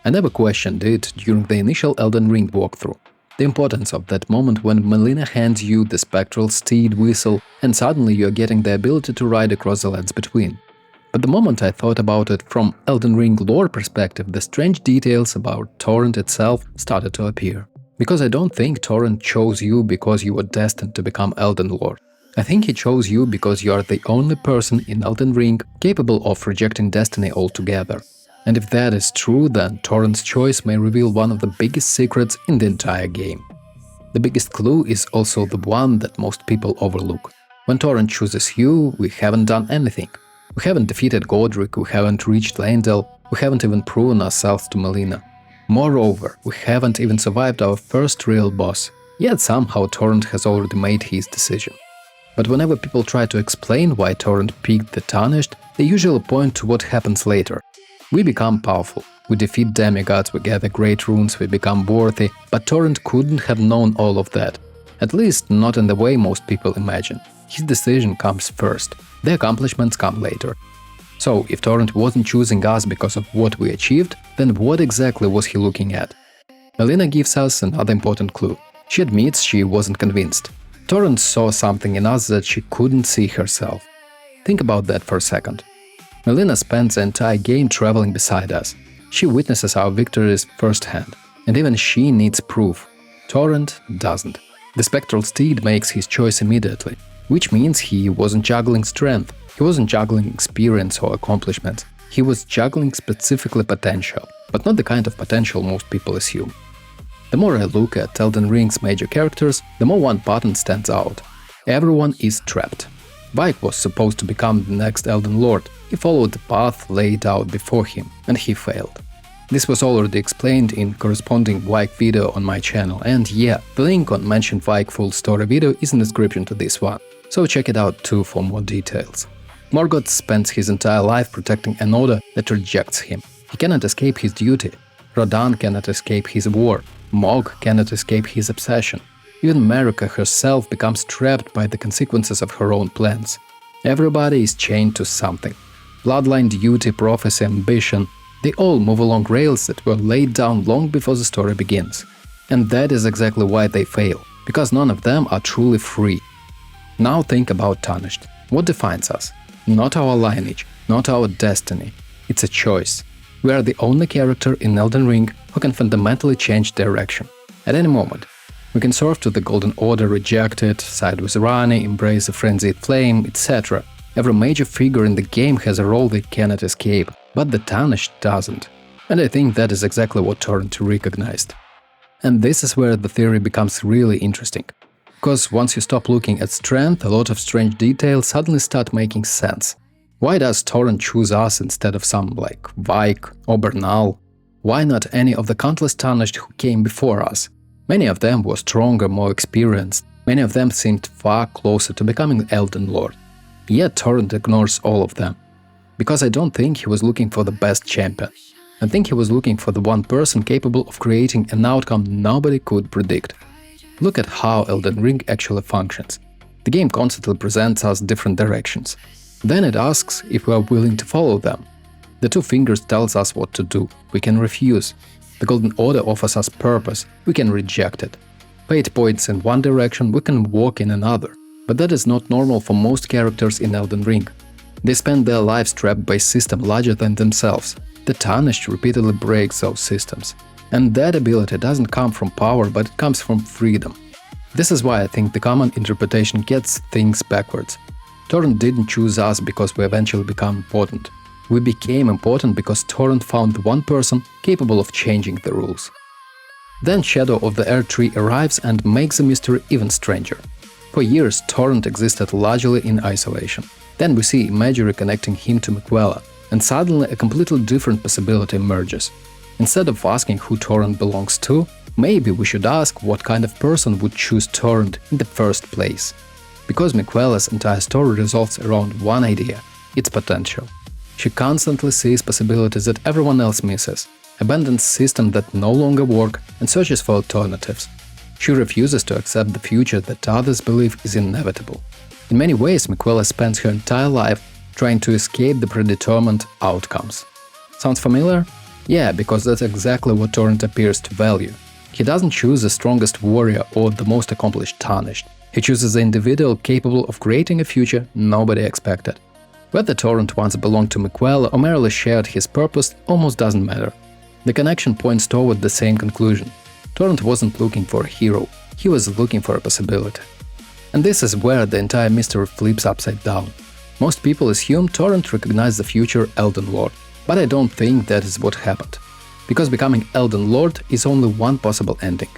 I never questioned it during the initial Elden Ring walkthrough. The importance of that moment when Melina hands you the spectral steed whistle and suddenly you're getting the ability to ride across the lands between. But the moment I thought about it from Elden Ring lore perspective, the strange details about Torrent itself started to appear. Because I don't think Torrent chose you because you were destined to become Elden Lord. I think he chose you because you are the only person in Elden Ring capable of rejecting destiny altogether. And if that is true, then Torrent's choice may reveal one of the biggest secrets in the entire game. The biggest clue is also the one that most people overlook. When Torrent chooses you, we haven't done anything. We haven't defeated Godric, we haven't reached Leyndell, we haven't even proven ourselves to Melina. Moreover, we haven't even survived our first real boss, yet somehow Torrent has already made his decision. But whenever people try to explain why Torrent picked the Tarnished, they usually point to what happens later. We become powerful, we defeat demigods, we gather great runes, we become worthy, but Torrent couldn't have known all of that. At least not in the way most people imagine. His decision comes first, the accomplishments come later. So, if Torrent wasn't choosing us because of what we achieved, then what exactly was he looking at? Melina gives us another important clue. She admits she wasn't convinced. Torrent saw something in us that she couldn't see herself. Think about that for a second. Melina spends the entire game traveling beside us. She witnesses our victories firsthand, and even she needs proof. Torrent doesn't. The spectral steed makes his choice immediately, which means he wasn't juggling strength, he wasn't juggling experience or accomplishments, he was juggling specifically potential, but not the kind of potential most people assume. The more I look at Elden Ring's major characters, the more one pattern stands out. Everyone is trapped. Vyke was supposed to become the next Elden Lord. He followed the path laid out before him, and he failed. This was already explained in corresponding Vyke video on my channel, and yeah, the link on mentioned Vyke full story video is in the description to this one, so check it out too for more details. Morgoth spends his entire life protecting an order that rejects him. He cannot escape his duty. Radahn cannot escape his war. Mog cannot escape his obsession. Even Marika herself becomes trapped by the consequences of her own plans. Everybody is chained to something. Bloodline, duty, prophecy, ambition – they all move along rails that were laid down long before the story begins. And that is exactly why they fail, because none of them are truly free. Now think about Tarnished. What defines us? Not our lineage, not our destiny. It's a choice. We are the only character in Elden Ring who can fundamentally change direction. At any moment. We can serve to the Golden Order, reject it, side with Ranni, embrace a frenzied flame, etc. Every major figure in the game has a role they cannot escape, but the Tarnished doesn't. And I think that is exactly what Torrent recognized. And this is where the theory becomes really interesting. Because once you stop looking at strength, a lot of strange details suddenly start making sense. Why does Torrent choose us instead of some like Vyke or Bernal? Why not any of the countless Tarnished who came before us? Many of them were stronger, more experienced, many of them seemed far closer to becoming Elden Lord. Yet Torrent ignores all of them. Because I don't think he was looking for the best champion. I think he was looking for the one person capable of creating an outcome nobody could predict. Look at how Elden Ring actually functions. The game constantly presents us different directions. Then it asks if we are willing to follow them. The two fingers tells us what to do, we can refuse. The Golden Order offers us purpose, we can reject it. Fate points in one direction, we can walk in another. But that is not normal for most characters in Elden Ring. They spend their lives trapped by a system larger than themselves. The Tarnished repeatedly breaks those systems. And that ability doesn't come from power, but it comes from freedom. This is why I think the common interpretation gets things backwards. Torrent didn't choose us because we eventually become important. We became important because Torrent found the one person capable of changing the rules. Then Shadow of the Erdtree arrives and makes the mystery even stranger. For years, Torrent existed largely in isolation. Then we see imagery connecting him to Miquella, and suddenly a completely different possibility emerges. Instead of asking who Torrent belongs to, maybe we should ask what kind of person would choose Torrent in the first place. Because Miquella's entire story revolves around one idea – its potential. She constantly sees possibilities that everyone else misses, abandons systems that no longer work and searches for alternatives. She refuses to accept the future that others believe is inevitable. In many ways, Miquella spends her entire life trying to escape the predetermined outcomes. Sounds familiar? Yeah, because that's exactly what Torrent appears to value. He doesn't choose the strongest warrior or the most accomplished Tarnished. He chooses the individual capable of creating a future nobody expected. Whether Torrent once belonged to Miquella or merely shared his purpose almost doesn't matter. The connection points toward the same conclusion. Torrent wasn't looking for a hero, he was looking for a possibility. And this is where the entire mystery flips upside down. Most people assume Torrent recognized the future Elden Lord, but I don't think that is what happened. Because becoming Elden Lord is only one possible ending.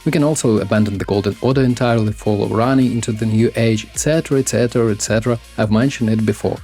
We can also abandon the Golden Order entirely, follow Rani into the New Age, etc, etc, etc, I've mentioned it before.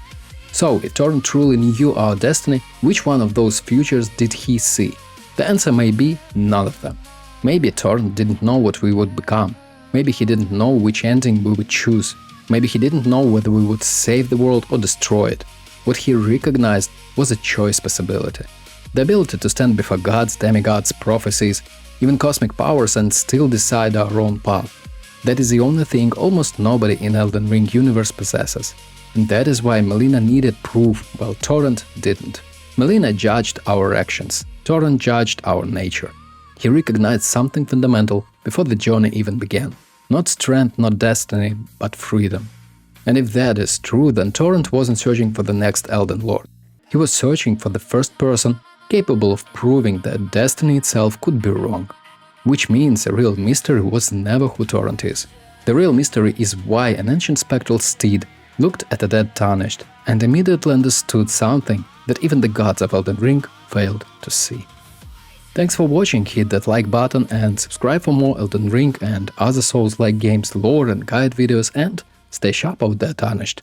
So, if Torrent truly knew our destiny, which one of those futures did he see? The answer may be none of them. Maybe Torrent didn't know what we would become. Maybe he didn't know which ending we would choose. Maybe he didn't know whether we would save the world or destroy it. What he recognized was a choice possibility. The ability to stand before gods, demigods, prophecies, even cosmic powers and still decide our own path. That is the only thing almost nobody in Elden Ring universe possesses. And that is why Melina needed proof, while Torrent didn't. Melina judged our actions, Torrent judged our nature. He recognized something fundamental before the journey even began. Not strength, not destiny, but freedom. And if that is true, then Torrent wasn't searching for the next Elden Lord. He was searching for the first person capable of proving that destiny itself could be wrong. Which means the real mystery was never who Torrent is. The real mystery is why an ancient spectral steed looked at a dead Tarnished and immediately understood something that even the gods of Elden Ring failed to see. Thanks for watching, hit that like button and subscribe for more Elden Ring and other Souls-like games lore and guide videos, and stay sharp out there, Tarnished.